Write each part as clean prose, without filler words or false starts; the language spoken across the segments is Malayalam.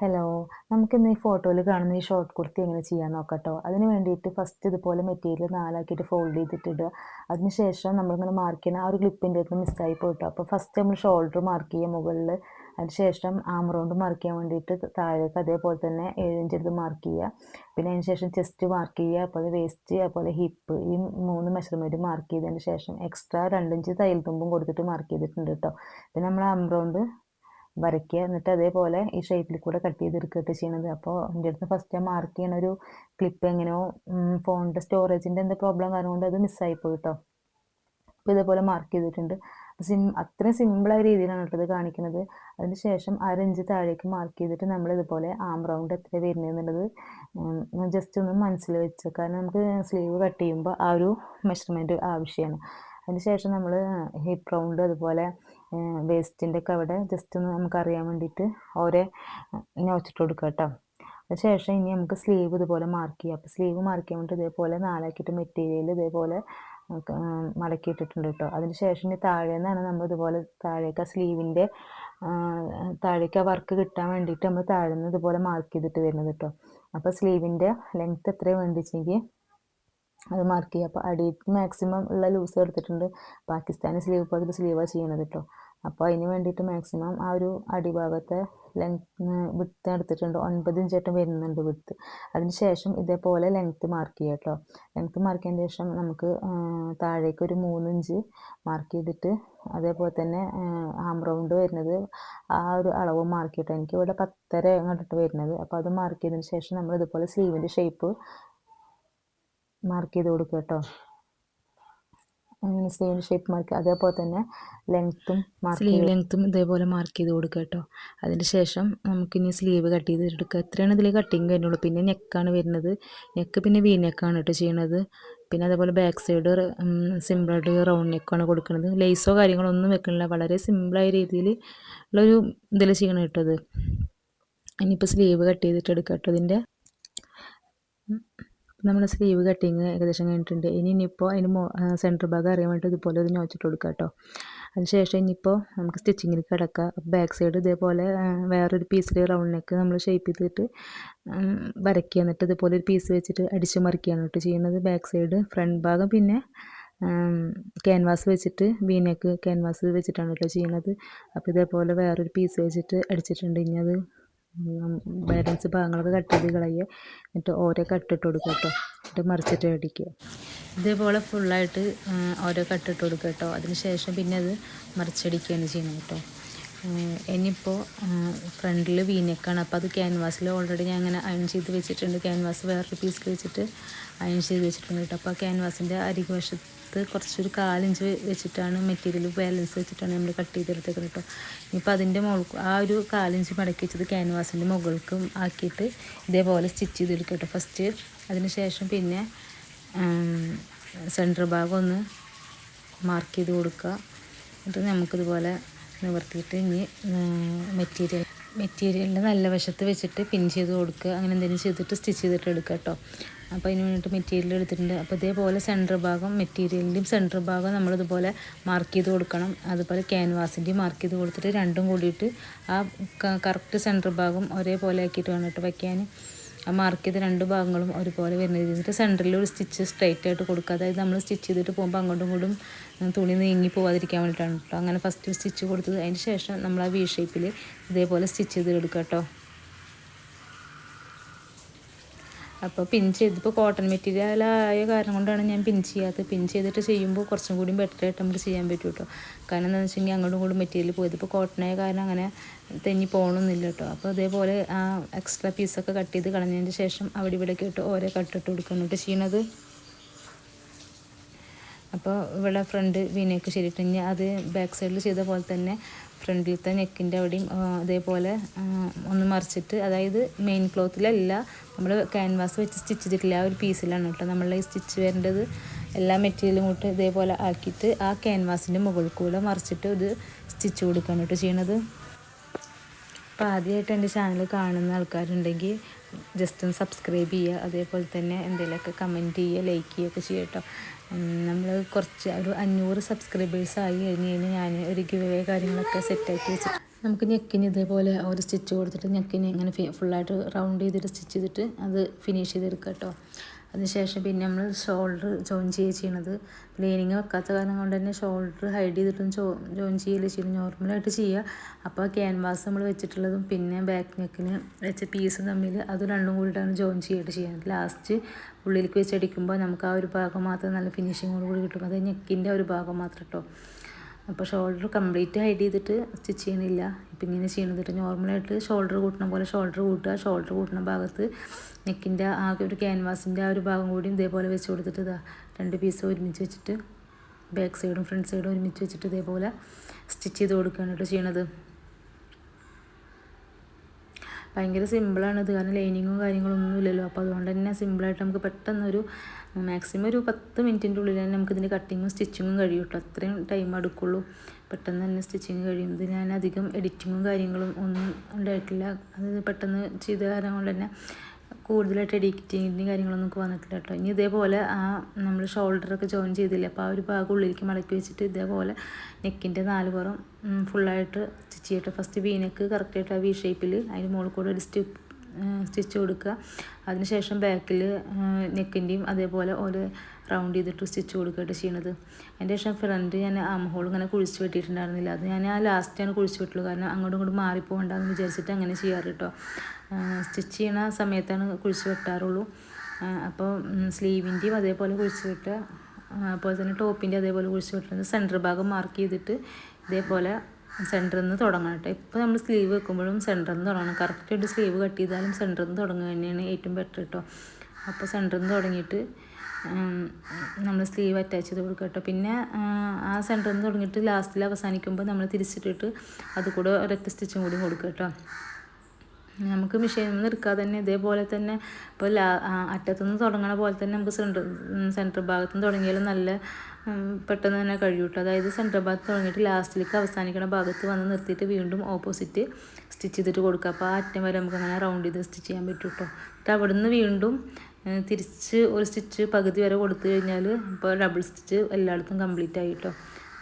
ഹലോ, നമുക്കിന്ന് ഈ ഫോട്ടോയിൽ കാണുന്ന ഈ ഷോർട്ട് കുർത്തി എങ്ങനെ ചെയ്യാൻ നോക്കട്ടോ. അതിന് വേണ്ടിയിട്ട് ഫസ്റ്റ് ഇതുപോലെ മെറ്റീരിയൽ നാലാക്കിയിട്ട് ഫോൾഡ് ചെയ്തിട്ടിടുക. അതിന് ശേഷം നമ്മളിങ്ങനെ മാർക്ക് ചെയ്യുന്ന ആ ഒരു ക്ലിപ്പിൻ്റെ അടുത്ത് മിസ്സായി പോയിട്ടോ. അപ്പോൾ ഫസ്റ്റ് നമ്മൾ ഷോൾഡർ മാർക്ക് ചെയ്യുക മുകളിൽ. അതിന് ശേഷം ആം റൗണ്ട് മാർക്ക് ചെയ്യാൻ വേണ്ടിയിട്ട് താഴേക്ക് അതേപോലെ തന്നെ 7 ഇഞ്ച് എടുത്ത് മാർക്ക് ചെയ്യുക. പിന്നെ അതിന് ശേഷം ചെസ്റ്റ് മാർക്ക് ചെയ്യുക, അതുപോലെ വേസ്റ്റ്, അതുപോലെ ഹിപ്പ്, ഈ 3 മെഷർമെൻറ്റ് മാർക്ക് ചെയ്തതിന് ശേഷം എക്സ്ട്രാ 2 ഇഞ്ച് തയ്യൽ തുമ്പും കൊടുത്തിട്ട് മാർക്ക് ചെയ്തിട്ടുണ്ട് കേട്ടോ. പിന്നെ നമ്മൾ ആം റൗണ്ട് വരയ്ക്കുക. എന്നിട്ട് അതേപോലെ ഈ ഷേപ്പിൽ കൂടെ കട്ട് ചെയ്തെടുക്കുകയാണ് ചെയ്യുന്നത്. അപ്പോൾ എൻ്റെ അടുത്ത് ഫസ്റ്റ് ഞാൻ മാർക്ക് ചെയ്യണ ഒരു ക്ലിപ്പ് എങ്ങനെയോ ഫോണിൻ്റെ സ്റ്റോറേജിൻ്റെ എന്താ പ്രോബ്ലം കാരണം കൊണ്ട് അത് മിസ്സായി പോയി കേട്ടോ. അപ്പോൾ ഇതേപോലെ മാർക്ക് ചെയ്തിട്ടുണ്ട്. അത്രയും സിമ്പിളായ രീതിയിലാണ് കേട്ടോ ഇത് കാണിക്കുന്നത്. അതിന് ശേഷം 1/2 ഇഞ്ച് താഴേക്ക് മാർക്ക് ചെയ്തിട്ട് നമ്മൾ ഇതുപോലെ ആം റൗണ്ട് എത്ര വരുന്നതെന്നുള്ളത് ജസ്റ്റ് ഒന്ന് മനസ്സിൽ വെച്ച്, കാരണം നമുക്ക് സ്ലീവ് കട്ട് ചെയ്യുമ്പോൾ ആ ഒരു മെഷർമെൻറ്റ് ആവശ്യമാണ്. അതിന് ശേഷം നമ്മൾ ഹിപ്പ് റൗണ്ട് അതുപോലെ വേസ്റ്റിൻ്റെ ഒക്കെ അവിടെ ജസ്റ്റ് ഒന്ന് നമുക്കറിയാൻ വേണ്ടിയിട്ട് ഓരോ നോച്ചിട്ട് കൊടുക്കുക കേട്ടോ. അതിന് ശേഷം ഇനി നമുക്ക് സ്ലീവ് ഇതുപോലെ മാർക്ക് ചെയ്യാം. അപ്പോൾ സ്ലീവ് മാർക്ക് ചെയ്യാൻ വേണ്ടി ഇതേപോലെ നാലാക്കിയിട്ട് മെറ്റീരിയൽ ഇതേപോലെ മടക്കിയിട്ടിട്ടുണ്ട് കേട്ടോ. അതിന് ശേഷം ഇനി താഴെ നിന്നാണ് നമ്മൾ ഇതുപോലെ താഴേക്ക് ആ സ്ലീവിൻ്റെ താഴേക്ക് ആ വർക്ക് കിട്ടാൻ വേണ്ടിയിട്ട് നമ്മൾ താഴെ നിന്ന് ഇതുപോലെ മാർക്ക് ചെയ്തിട്ട് വരുന്നത് കേട്ടോ. അപ്പോൾ സ്ലീവിൻ്റെ ലെങ്ത്ത് എത്രയാണ് വേണ്ടിച്ചെങ്കിൽ അത് മാർക്ക് ചെയ്യുക. അപ്പോൾ അടിക്ക് മാക്സിമം ഉള്ള ലൂസ് എടുത്തിട്ടുണ്ട്. പാകിസ്ഥാനി സ്ലീവ് പോലത്തെ സ്ലീവാണ് ചെയ്യണത് കേട്ടോ. അപ്പോൾ അതിന് വേണ്ടിയിട്ട് മാക്സിമം ആ ഒരു അടിഭാഗത്തെ വിട്ത്ത് എടുത്തിട്ടുണ്ട്. 9 ഇഞ്ചായിട്ട് വരുന്നുണ്ട് വിട്ത്ത്. അതിന് ശേഷം ഇതേപോലെ ലെങ്ത്ത് മാർക്ക് ചെയ്യുക കേട്ടോ. ലെങ്ത്ത് മാർക്ക് ചെയ്തതിന് ശേഷം നമുക്ക് താഴേക്ക് ഒരു 3 ഇഞ്ച് മാർക്ക് ചെയ്തിട്ട് അതേപോലെ തന്നെ ആം റൗണ്ട് വരുന്നത് ആ ഒരു അളവ് മാർക്ക് ചെയ്തിട്ട് എനിക്ക് ഇവിടെ 10.5 കണ്ടിട്ട് വരുന്നത്. അപ്പോൾ അത് മാർക്ക് ചെയ്തതിന് ശേഷം നമ്മൾ ഇതുപോലെ സ്ലീവിൻ്റെ ഷേപ്പ് മാർക്ക് ചെയ്ത് കൊടുക്കുക കേട്ടോ. അങ്ങനെ സ്ലീവിൻ്റെ ഷേപ്പ് മാർക്ക്, അതേപോലെ തന്നെ ലെങ്ത്തും സ്ലീവ് ലെങ്ത്തും ഇതേപോലെ മാർക്ക് ചെയ്ത് കൊടുക്കുക കേട്ടോ. അതിന് ശേഷം നമുക്കിനി സ്ലീവ് കട്ട് ചെയ്തെടുക്കുക. എത്രയാണ് ഇതിൽ കട്ടിങ് വരുന്നുള്ളൂ. പിന്നെ നെക്കാണ് വരുന്നത്. നെക്ക് പിന്നെ വി നെക്കാണ് കേട്ടോ ചെയ്യണത്. പിന്നെ അതേപോലെ ബാക്ക് സൈഡ് സിമ്പിളായിട്ട് റൗണ്ട് നെക്കാണ് കൊടുക്കുന്നത്. ലേസോ കാര്യങ്ങളോ ഒന്നും വെക്കണില്ല. വളരെ സിമ്പിളായ രീതിയിൽ ഉള്ളൊരു ഇതിൽ ചെയ്യണം കേട്ടോ ഇത്. ഇനിയിപ്പോൾ സ്ലീവ് കട്ട് ചെയ്തിട്ട് എടുക്കുക കേട്ടോ. ഇതിൻ്റെ നമ്മുടെ സ്ലീവ് കട്ടിങ് ഏകദേശം കഴിഞ്ഞിട്ടുണ്ട്. ഇനിയിപ്പോൾ അതിന് സെൻറ്റർ ഭാഗം അറിയാൻ വേണ്ടിയിട്ട് ഇതുപോലെ ഒരു നോച്ചിട്ട് കൊടുക്കുക കേട്ടോ. അതിനുശേഷം ഇനിയിപ്പോൾ നമുക്ക് സ്റ്റിച്ചിങ്ങിൽ കിടക്കാം. ബാക്ക് സൈഡ് ഇതേപോലെ വേറൊരു പീസിൽ റൗണ്ട് നെക്ക് നമ്മൾ ഷേപ്പ് ചെയ്തിട്ട് വരയ്ക്കുക. എന്നിട്ട് ഇതുപോലെ ഒരു പീസ് വെച്ചിട്ട് അടിച്ച് മറിക്കുകയാണ് കേട്ടോ ചെയ്യുന്നത്. ബാക്ക് സൈഡ് ഫ്രണ്ട് ഭാഗം പിന്നെ ക്യാൻവാസ് വെച്ചിട്ട് വി നെക്ക് ക്യാൻവാസ് വെച്ചിട്ടാണ് കേട്ടോ ചെയ്യുന്നത്. അപ്പോൾ ഇതേപോലെ വേറൊരു പീസ് വെച്ചിട്ട് അടിച്ചിട്ടുണ്ട്. ഇനി അത് ബാലൻസ് ഭാഗങ്ങളൊക്കെ കട്ട് ചെയ്ത് കളയുക. എന്നിട്ട് ഓരോ കട്ടിട്ട് കൊടുക്കുക കേട്ടോ. എന്നിട്ട് മറിച്ചിട്ട് അടിക്കുക. ഇതേപോലെ ഫുള്ളായിട്ട് ഓരോ കട്ടിട്ട് കൊടുക്കുക കേട്ടോ. അതിന് ശേഷം പിന്നെ അത് മറിച്ചടിക്കുകയാണ് ചെയ്യുന്നത് കേട്ടോ. ഇനിയിപ്പോൾ ഫ്രണ്ടിൽ വീനെക്കാണ്. അപ്പോൾ അത് ക്യാൻവാസിൽ ഓൾറെഡി ഞാൻ അങ്ങനെ അയൺ ചെയ്ത് വെച്ചിട്ടുണ്ട്. ക്യാൻവാസ് വേറൊരു പീസിൽ വെച്ചിട്ട് അയൺ ചെയ്ത് വെച്ചിട്ടുണ്ട് കേട്ടോ. അപ്പോൾ ആ ക്യാൻവാസിൻ്റെ അരികുവശത്ത് കുറച്ചൊരു 1/4 ഇഞ്ച് വെച്ചിട്ടാണ് മെറ്റീരിയൽ ബാലൻസ് വെച്ചിട്ടാണ് നമ്മൾ കട്ട് ചെയ്തെടുത്തേക്കുന്നത് കേട്ടോ. ഇനിയിപ്പോൾ അതിൻ്റെ ആ ഒരു 1/4 ഇഞ്ച് മടക്കി വെച്ചത് ക്യാൻവാസിൻ്റെ മുകൾക്കും ആക്കിയിട്ട് ഇതേപോലെ സ്റ്റിച്ച് ചെയ്തെടുക്കുക കേട്ടോ ഫസ്റ്റ്. അതിന് ശേഷം പിന്നെ സെൻറ്റർ ഭാഗം ഒന്ന് മാർക്ക് ചെയ്ത് കൊടുക്കുക. എന്നിട്ട് നമുക്കിതുപോലെ നിവർത്തിയിട്ട് ഇനി മെറ്റീരിയലിൻ്റെ നല്ല വശത്ത് വെച്ചിട്ട് പിൻ ചെയ്ത് കൊടുക്കുക. അങ്ങനെ എന്തെങ്കിലും ചെയ്തിട്ട് സ്റ്റിച്ച് ചെയ്തിട്ട് എടുക്കുക കേട്ടോ. അപ്പോൾ അതിന് വേണ്ടിയിട്ട് മെറ്റീരിയൽ എടുത്തിട്ടുണ്ട്. അപ്പോൾ ഇതേപോലെ സെൻറ്റർ ഭാഗം മെറ്റീരിയലിൻ്റെയും സെൻറ്റർ ഭാഗം നമ്മളിതുപോലെ മാർക്ക് ചെയ്ത് കൊടുക്കണം. അതുപോലെ ക്യാൻവാസിൻ്റെയും മാർക്ക് ചെയ്ത് കൊടുത്തിട്ട് രണ്ടും കൂടിയിട്ട് ആ കറക്റ്റ് സെൻറ്റർ ഭാഗം ഒരേപോലെ ആക്കിയിട്ട് വേണം കേട്ടോ വയ്ക്കാൻ. ആ മാർക്ക് ചെയ്ത രണ്ട് ഭാഗങ്ങളും ഒരുപോലെ വരുന്ന രീതിയിൽ എന്നിട്ട് സെൻറ്ററിൽ ഒരു സ്റ്റിച്ച് സ്ട്രൈറ്റ് ആയിട്ട് കൊടുക്കുക. അതായത് നമ്മൾ സ്റ്റിച്ച് ചെയ്തിട്ട് പോകുമ്പോൾ അങ്ങോട്ടും ഇങ്ങോട്ടും തുണി നീങ്ങി പോകാതിരിക്കാൻ വേണ്ടിയിട്ടാണ് കേട്ടോ അങ്ങനെ ഫസ്റ്റ് സ്റ്റിച്ച് കൊടുത്തത്. അതിന് ശേഷം നമ്മൾ ആ വി ഷേപ്പിൽ ഇതേപോലെ സ്റ്റിച്ച് ചെയ്ത് എടുക്കുക കേട്ടോ. അപ്പോൾ പിൻ ചെയ്തിപ്പോൾ കോട്ടൺ മെറ്റീരിയലായ കാരണം കൊണ്ടാണ് ഞാൻ പിൻ ചെയ്യാത്തത്. പിൻ ചെയ്തിട്ട് ചെയ്യുമ്പോൾ കുറച്ചും കൂടി ബെറ്ററായിട്ട് നമുക്ക് ചെയ്യാൻ പറ്റും കേട്ടോ. കാരണം എന്താണെന്ന് വെച്ചെങ്കിൽ അങ്ങോട്ടും ഇങ്ങോട്ടും മെറ്റീരിയൽ പോയത് ഇപ്പോൾ കോട്ടണായ കാരണം അങ്ങനെ തെന്നി പോകണമെന്നില്ല കേട്ടോ. അപ്പോൾ അതേപോലെ ആ എക്സ്ട്രാ പീസൊക്കെ കട്ട് ചെയ്ത് കളഞ്ഞതിന് ശേഷം അവിടെ ഇവിടെയൊക്കെ ഇട്ട് ഓരോ കട്ടിട്ട് കൊടുക്കുന്നുണ്ട് ചെയ്യണത്. അപ്പോൾ ഇവിടെ ഫ്രണ്ട് വീനൊക്കെ ശരിയിട്ട് ഇനി അത് ബാക്ക് സൈഡിൽ ചെയ്ത പോലെ തന്നെ ഫ്രണ്ടിലത്തെ നെക്കിൻ്റെ അവിടെയും അതേപോലെ ഒന്ന് മറിച്ചിട്ട്, അതായത് മെയിൻ ക്ലോത്തിലല്ല നമ്മൾ ക്യാൻവാസ് വെച്ച് സ്റ്റിച്ച് ചെയ്തിട്ടില്ല ആ ഒരു പീസിലാണ് കേട്ടോ നമ്മളെ ഈ സ്റ്റിച്ച് വരേണ്ടത്. എല്ലാ മെറ്റീരിയലും കൂട്ട് ഇതേപോലെ ആക്കിയിട്ട് ആ ക്യാൻവാസിൻ്റെ മുകളിൽ കൂടെ മറിച്ചിട്ട് ഇത് സ്റ്റിച്ച് കൊടുക്കുകയാണ് കേട്ടോ ചെയ്യണത്. അപ്പോൾ ആദ്യമായിട്ട് എൻ്റെ ചാനൽ കാണുന്ന ആൾക്കാരുണ്ടെങ്കിൽ ജസ്റ്റ് ഒന്ന് സബ്സ്ക്രൈബ് ചെയ്യുക. അതേപോലെ തന്നെ എന്തെങ്കിലുമൊക്കെ കമൻറ്റ് ചെയ്യുക, ലൈക്ക് ചെയ്യുകയൊക്കെ ചെയ്യുക കേട്ടോ. നമ്മൾ കുറച്ച് ഒരു 500 സബ്സ്ക്രൈബേഴ്സ് ആയി കഴിഞ്ഞ് കഴിഞ്ഞാൽ ഞാൻ ഒരു ഗിവ് അവേ കാര്യങ്ങളൊക്കെ സെറ്റാക്കി വെച്ചിട്ട് നമുക്ക് നെക്കിന് ഇതേപോലെ ഒരു സ്റ്റിച്ച് കൊടുത്തിട്ട് നെക്കിന് ഇങ്ങനെ ഫുള്ളായിട്ട് റൗണ്ട് ചെയ്തിട്ട് സ്റ്റിച്ച് ചെയ്തിട്ട് അത് ഫിനിഷ് ചെയ്തെടുക്കുക കേട്ടോ. അതിനുശേഷം പിന്നെ നമ്മൾ ഷോൾഡർ ജോയിൻ ചെയ്യണത് ലൈനിങ് വെക്കാത്ത കാരണം കൊണ്ട് തന്നെ ഷോൾഡർ ഹൈഡ് ചെയ്തിട്ടും ജോയിൻ ചെയ്യുന്നത് നോർമലായിട്ട് ചെയ്യുക. അപ്പോൾ ക്യാൻവാസ് നമ്മൾ വെച്ചിട്ടുള്ളതും പിന്നെ ബാക്ക് നെക്കിന് വെച്ച പീസും തമ്മിൽ അത് രണ്ടും കൂടിയിട്ടാണ് ജോയിൻ ചെയ്തിട്ട് ചെയ്യുന്നത്. ലാസ്റ്റ് ഉള്ളിലേക്ക് വെച്ചടിക്കുമ്പോൾ നമുക്ക് ആ ഒരു ഭാഗം മാത്രം നല്ല ഫിനിഷിങ്ങോട് കൂടി കിട്ടും. അത് നെക്കിൻ്റെ ഒരു ഭാഗം മാത്രം കേട്ടോ. അപ്പോൾ ഷോൾഡർ കംപ്ലീറ്റ് ഹൈഡ് ചെയ്തിട്ട് സ്റ്റിച്ച് ചെയ്യണില്ല. ഇപ്പം ഇങ്ങനെ ചെയ്യണതിട്ട് നോർമലായിട്ട് ഷോൾഡർ കൂട്ടണ പോലെ ഷോൾഡർ കൂട്ടുക. ഷോൾഡർ കൂട്ടുന്ന ഭാഗത്ത് നെക്കിൻ്റെ ആകെ ഒരു ക്യാൻവാസിൻ്റെ ആ ഒരു ഭാഗം കൂടിയും ഇതേപോലെ വെച്ച് കൊടുത്തിട്ട് ഇതാ 2 പീസ് ഒരുമിച്ച് വെച്ചിട്ട് ബാക്ക് സൈഡും ഫ്രണ്ട് സൈഡും ഒരുമിച്ച് വെച്ചിട്ട് ഇതേപോലെ സ്റ്റിച്ച് ചെയ്ത് കൊടുക്കുകയാണ് കേട്ടോ ചെയ്യണത്. ഭയങ്കര സിമ്പിളാണിത്, കാരണം ലൈനിങ്ങും കാര്യങ്ങളൊന്നും ഇല്ലല്ലോ. അപ്പോൾ അതുകൊണ്ട് തന്നെ സിമ്പിളായിട്ട് നമുക്ക് പെട്ടെന്നൊരു മാക്സിമം ഒരു 10 മിനിറ്റിൻ്റെ ഉള്ളിൽ തന്നെ നമുക്കിതിൻ്റെ കട്ടിങ്ങും സ്റ്റിച്ചിങ്ങും കഴിയും കേട്ടോ. അത്രയും ടൈം എടുക്കുള്ളൂ, പെട്ടെന്ന് തന്നെ സ്റ്റിച്ചിങ് കഴിയും. ഇത് ഞാൻ അധികം എഡിറ്റിങ്ങും കാര്യങ്ങളും ഒന്നും ഉണ്ടായിട്ടില്ല. അത് പെട്ടെന്ന് ചെയ്ത കാരണം കൊണ്ട് തന്നെ കൂടുതലായിട്ട് എഡിറ്റിങ്ങിൻ്റെ കാര്യങ്ങളൊന്നും വന്നിട്ടില്ല കേട്ടോ. ഇനി ഇതേപോലെ നമ്മൾ ഷോൾഡറൊക്കെ ജോയിൻ ചെയ്തില്ലേ, അപ്പോൾ ആ ഒരു ഭാഗം ഉള്ളിലേക്ക് മടക്കി വെച്ചിട്ട് ഇതേപോലെ നെക്കിൻ്റെ 4 പുറം ഫുള്ളായിട്ട് സ്റ്റിച്ച് ചെയ്തിട്ട് ഫസ്റ്റ് വി നെക്ക് കറക്റ്റായിട്ട് ആ വി ഷേപ്പിൽ അതിന് മുകളിൽ കൂടെ ഒരു സ്റ്റിച്ച് കൊടുക്കുക. അതിനുശേഷം ബാക്കിൽ നെക്കിൻ്റെയും അതേപോലെ ഒരു റൗണ്ട് ചെയ്തിട്ട് സ്റ്റിച്ച് കൊടുക്കുകയായിട്ട് ചെയ്യണത്. അതിൻ്റെ ശേഷം ഫ്രണ്ട് ഞാൻ ആം ഹോൾ ഇങ്ങനെ കുഴിച്ച് വെട്ടിയിട്ടുണ്ടായിരുന്നില്ല, അത് ഞാൻ ലാസ്റ്റാണ് കുഴിച്ച് വെട്ടുള്ളൂ, കാരണം അങ്ങോട്ടും ഇങ്ങോട്ടും മാറിപ്പോകണ്ടെന്ന് വിചാരിച്ചിട്ട് അങ്ങനെ ചെയ്യാറ് കേട്ടോ. സ്റ്റിച്ച് ചെയ്യണ സമയത്താണ് കുഴിച്ച് വെട്ടാറുള്ളൂ. അപ്പോൾ സ്ലീവിൻ്റെയും അതേപോലെ കുഴിച്ച് വെട്ടുക, അതുപോലെ തന്നെ ടോപ്പിൻ്റെ അതേപോലെ കുഴിച്ച് വെട്ടുന്നത്. സെൻറ്റർ ഭാഗം മാർക്ക് ചെയ്തിട്ട് ഇതേപോലെ സെൻറ്ററിൽ നിന്ന് തുടങ്ങണം കേട്ടോ. ഇപ്പോൾ നമ്മൾ സ്ലീവ് വെക്കുമ്പോഴും സെൻറ്ററിൽ നിന്ന് തുടങ്ങണം. കറക്റ്റായിട്ട് സ്ലീവ് കട്ട് ചെയ്താലും സെൻറ്ററിൽ നിന്ന് തുടങ്ങുക തന്നെയാണ് ഏറ്റവും ബെറ്റർ കേട്ടോ. അപ്പോൾ സെൻറ്ററിൽ നിന്ന് തുടങ്ങിയിട്ട് നമ്മൾ സ്ലീവ് അറ്റാച്ച് ചെയ്ത് കൊടുക്കുക കേട്ടോ. പിന്നെ ആ സെൻറ്ററിൽ നിന്ന് തുടങ്ങിയിട്ട് ലാസ്റ്റിൽ അവസാനിക്കുമ്പോൾ നമ്മൾ തിരിച്ചിട്ടിട്ട് അത് കൂടെ ഒരൊറ്റ സ്റ്റിച്ചും കൂടി കൊടുക്കുക കേട്ടോ. നമുക്ക് മെഷീനിൽ നിന്ന് എടുക്കാതെ തന്നെ ഇതേപോലെ തന്നെ ഇപ്പോൾ അറ്റത്തുനിന്ന് തുടങ്ങണ പോലെ തന്നെ നമുക്ക് സെൻറ്റർ ഭാഗത്ത് നിന്ന് തുടങ്ങിയാലും നല്ല പെട്ടെന്ന് തന്നെ കഴിയും കേട്ടോ. അതായത് സെൻറ്റർ ഭാഗത്ത് തുടങ്ങിയിട്ട് ലാസ്റ്റിലേക്ക് അവസാനിക്കുന്ന ഭാഗത്ത് വന്ന് നിർത്തിയിട്ട് വീണ്ടും ഓപ്പോസിറ്റ് സ്റ്റിച്ച് ചെയ്തിട്ട് കൊടുക്കുക. അപ്പോൾ ആ അറ്റം വരെ നമുക്ക് അങ്ങനെ റൗണ്ട് ചെയ്ത് സ്റ്റിച്ച് ചെയ്യാൻ പറ്റും കേട്ടോ. എന്നിട്ട് അവിടെ നിന്ന് വീണ്ടും തിരിച്ച് ഒരു സ്റ്റിച്ച് പകുതി വരെ കൊടുത്തു കഴിഞ്ഞാൽ ഇപ്പോൾ ഡബിൾ സ്റ്റിച്ച് എല്ലായിടത്തും കംപ്ലീറ്റ് ആയി കേട്ടോ.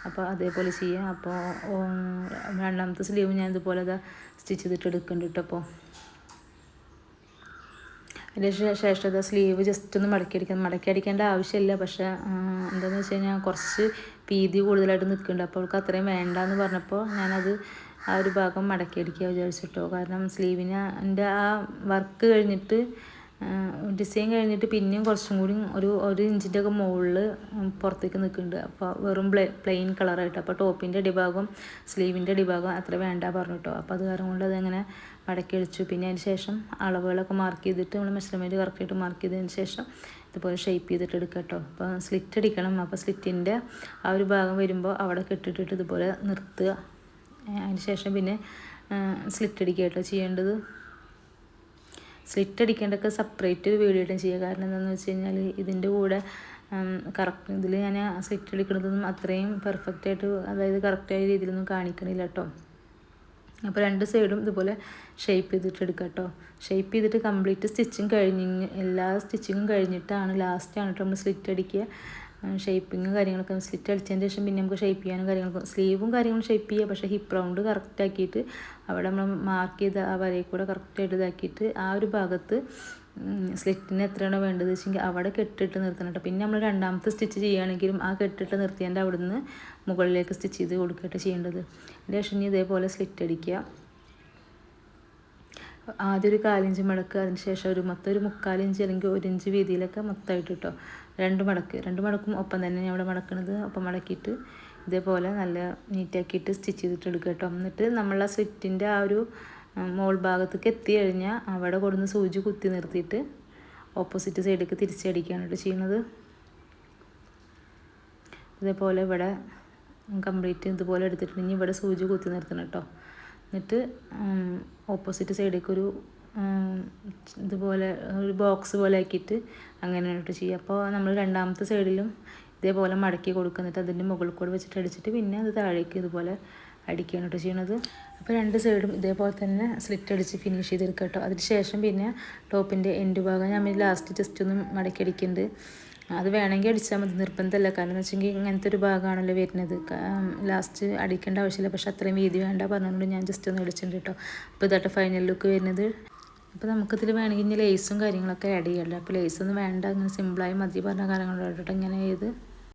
അപ്പോൾ അതേപോലെ ചെയ്യാം. അപ്പോൾ രണ്ടാമത്തെ സ്ലീവ് ഞാൻ ഇതുപോലെ സ്റ്റിച്ച് ചെയ്തിട്ട് എടുക്കുന്നുണ്ട് കേട്ടോ. അപ്പോൾ അതിൻ്റെ ശേഷം സ്ലീവ് ജസ്റ്റ് ഒന്ന് മടക്കി അടിക്കേണ്ട ആവശ്യമില്ല. പക്ഷേ എന്താണെന്ന് വെച്ച് കഴിഞ്ഞാൽ കുറച്ച് വീതി കൂടുതലായിട്ട് നിൽക്കുന്നുണ്ട്. അപ്പോൾ അവൾക്ക് അത്രയും വേണ്ടാന്ന് പറഞ്ഞപ്പോൾ ഞാനത് ആ ഒരു ഭാഗം മടക്കി അടിക്കുക വിചാരിച്ചിട്ടോ. കാരണം സ്ലീവിൻ്റെ ആ വർക്ക് കഴിഞ്ഞിട്ട് ഡിസൈൻ കഴിഞ്ഞിട്ട് പിന്നെയും കുറച്ചും കൂടി ഒരു ഇഞ്ചിൻ്റെ ഒക്കെ മുകളിൽ പുറത്തേക്ക് നിൽക്കുന്നുണ്ട്. അപ്പോൾ വെറും പ്ലെയിൻ കളറായിട്ട്. അപ്പോൾ ടോപ്പിൻ്റെ അടിഭാഗം സ്ലീവിൻ്റെ അടിഭാഗം അത്ര വേണ്ട പറഞ്ഞു കേട്ടോ. അപ്പോൾ അത് കാരണം കൊണ്ട് അതങ്ങനെ മടക്കി അടിച്ചു. പിന്നെ അതിന് ശേഷം അളവുകളൊക്കെ മാർക്ക് ചെയ്തിട്ട് നമ്മൾ മെഷർമെൻറ്റ് കറക്റ്റായിട്ട് മാർക്ക് ചെയ്തതിന് ശേഷം ഇതുപോലെ ഷേപ്പ് ചെയ്തിട്ട് എടുക്കുക കേട്ടോ. അപ്പോൾ സ്ലിറ്റ് അടിക്കണം. അപ്പോൾ സ്ലിറ്റിൻ്റെ ആ ഒരു ഭാഗം വരുമ്പോൾ അവിടെ കെട്ടിട്ടിട്ട് ഇതുപോലെ നിർത്തുക. അതിന് ശേഷം പിന്നെ സ്ലിറ്റ് അടിക്കുക കേട്ടോ ചെയ്യേണ്ടത്. സ്ലിറ്റ് അടിക്കേണ്ടതൊക്കെ സെപ്പറേറ്റ് ഒരു വീഡിയോ ആയിട്ടും ചെയ്യുക. കാരണം എന്താണെന്ന് വെച്ച് കഴിഞ്ഞാൽ ഇതിൻ്റെ കൂടെ കറക്റ്റ് ഇതിൽ ഞാൻ സ്ലിറ്റ് അടിക്കുന്നതൊന്നും അത്രയും പെർഫെക്റ്റായിട്ട്, അതായത് കറക്റ്റായ രീതിയിലൊന്നും കാണിക്കണില്ല കേട്ടോ. അപ്പോൾ 2 സൈഡും ഇതുപോലെ ഷേപ്പ് ചെയ്തിട്ട് എടുക്കുക കേട്ടോ. ഷേപ്പ് ചെയ്തിട്ട് കംപ്ലീറ്റ് എല്ലാ സ്റ്റിച്ചിങ്ങും കഴിഞ്ഞിട്ടാണ് ലാസ്റ്റാണ് കേട്ടോ നമ്മൾ സ്ലിറ്റ് അടിക്കുക. ഷേപ്പിങ്ങും കാര്യങ്ങളൊക്കെ സ്ലിറ്റ് അടിച്ചതിന് ശേഷം പിന്നെ നമുക്ക് ഷേപ്പ് ചെയ്യാനും കാര്യങ്ങളൊക്കെ സ്ലീവും കാര്യങ്ങളും ഷേപ്പ് ചെയ്യുക. പക്ഷേ ഹിപ്പ് റൗണ്ട് കറക്റ്റ് ആക്കിയിട്ട് അവിടെ നമ്മൾ മാർക്ക് ചെയ്ത ആ വരയിൽ കൂടെ കറക്റ്റായിട്ട് ഇതാക്കിയിട്ട് ആ ഒരു ഭാഗത്ത് സ്ലിറ്റിന് എത്രയാണോ വേണ്ടത് വെച്ചെങ്കിൽ അവിടെ കെട്ടിട്ട് നിർത്തണം കേട്ടോ. പിന്നെ നമ്മൾ രണ്ടാമത്തെ സ്റ്റിച്ച് ചെയ്യുകയാണെങ്കിലും ആ കെട്ടിട്ട് നിർത്തിയതിൻ്റെ അവിടെ നിന്ന് മുകളിലേക്ക് സ്റ്റിച്ച് ചെയ്ത് കൊടുക്കുകയായിട്ട് ചെയ്യേണ്ടത്. അതിൻ്റെ ശേഷം ഇതേപോലെ സ്ലിറ്റ് അടിക്കുക. ആദ്യം ഒരു 1/4 ഇഞ്ച് മടക്കുക. അതിന് ശേഷം മൊത്തം ഒരു 3/4 ഇഞ്ച് അല്ലെങ്കിൽ 1 ഇഞ്ച് വീതിയിലൊക്കെ മൊത്തമായിട്ട് കേട്ടോ. 2 മടക്കും ഒപ്പം തന്നെ ഞാൻ ഇവിടെ മടക്കുന്നത്. ഒപ്പം മടക്കിയിട്ട് ഇതേപോലെ നല്ല നീറ്റാക്കിയിട്ട് സ്റ്റിച്ച് ചെയ്തിട്ട് എടുക്കുക കേട്ടോ. എന്നിട്ട് നമ്മളെ സ്ലിറ്റിൻ്റെ ആ ഒരു മോൾ ഭാഗത്തേക്ക് എത്തി കഴിഞ്ഞാൽ അവിടെ കൊടുന്ന് സൂചി കുത്തി നിർത്തിയിട്ട് ഓപ്പോസിറ്റ് സൈഡിലേക്ക് തിരിച്ചടിക്കുകയാണ് കേട്ടോ ചെയ്യുന്നത്. ഇതേപോലെ ഇവിടെ കംപ്ലീറ്റ് ഇതുപോലെ എടുത്തിട്ടുണ്ടെങ്കിൽ ഇവിടെ സൂചി കുത്തി നിർത്തണം കേട്ടോ. എന്നിട്ട് ഓപ്പോസിറ്റ് സൈഡിലേക്ക് ഇതുപോലെ ഒരു ബോക്സ് പോലെ ആക്കിയിട്ട് അങ്ങനെയായിട്ട് ചെയ്യുക. അപ്പോൾ നമ്മൾ രണ്ടാമത്തെ സൈഡിലും ഇതേപോലെ മടക്കി കൊടുക്കുന്നിട്ട് അതിൻ്റെ മുകളിൽ കൂടെ വെച്ചിട്ട് അടിച്ചിട്ട് പിന്നെ അത് താഴേക്ക് ഇതുപോലെ അടിക്കുകയാണ് കേട്ടോ ചെയ്യണത്. അപ്പോൾ 2 സൈഡും ഇതേപോലെ തന്നെ സ്ലിറ്റ് അടിച്ച് ഫിനിഷ് ചെയ്തെടുക്കുക കേട്ടോ. അതിന് ശേഷം പിന്നെ ടോപ്പിൻ്റെ എൻഡ് ഭാഗം ഞാൻ ലാസ്റ്റ് ജസ്റ്റ് ഒന്ന് മടക്കി അടിക്കുന്നുണ്ട്. അത് വേണമെങ്കിൽ അടിച്ചാൽ മതി, നിർബന്ധമല്ല. കാരണം എന്ന് വെച്ചെങ്കിൽ ഇങ്ങനത്തെ ഒരു ഭാഗമാണല്ലോ വരുന്നത്. ലാസ്റ്റ് അടിക്കേണ്ട ആവശ്യമില്ല. പക്ഷെ അത്രയും വീതി വേണ്ട പറഞ്ഞുകൊണ്ട് ഞാൻ ജസ്റ്റ് ഒന്ന് അടിച്ചിട്ടുണ്ട് കേട്ടോ. അപ്പോൾ ഇതായിട്ട് ഫൈനൽ ലുക്ക് വരുന്നത്. അപ്പോൾ നമുക്കിതിൽ വേണമെങ്കിൽ ഇനി ലേസും കാര്യങ്ങളൊക്കെ ആഡ് ചെയ്യാമല്ലോ. അപ്പോൾ ലേസൊന്നും വേണ്ട, ഇങ്ങനെ സിമ്പിളായി മതി പറഞ്ഞ കാര്യങ്ങളോട്ടോ ഇങ്ങനെ ചെയ്ത്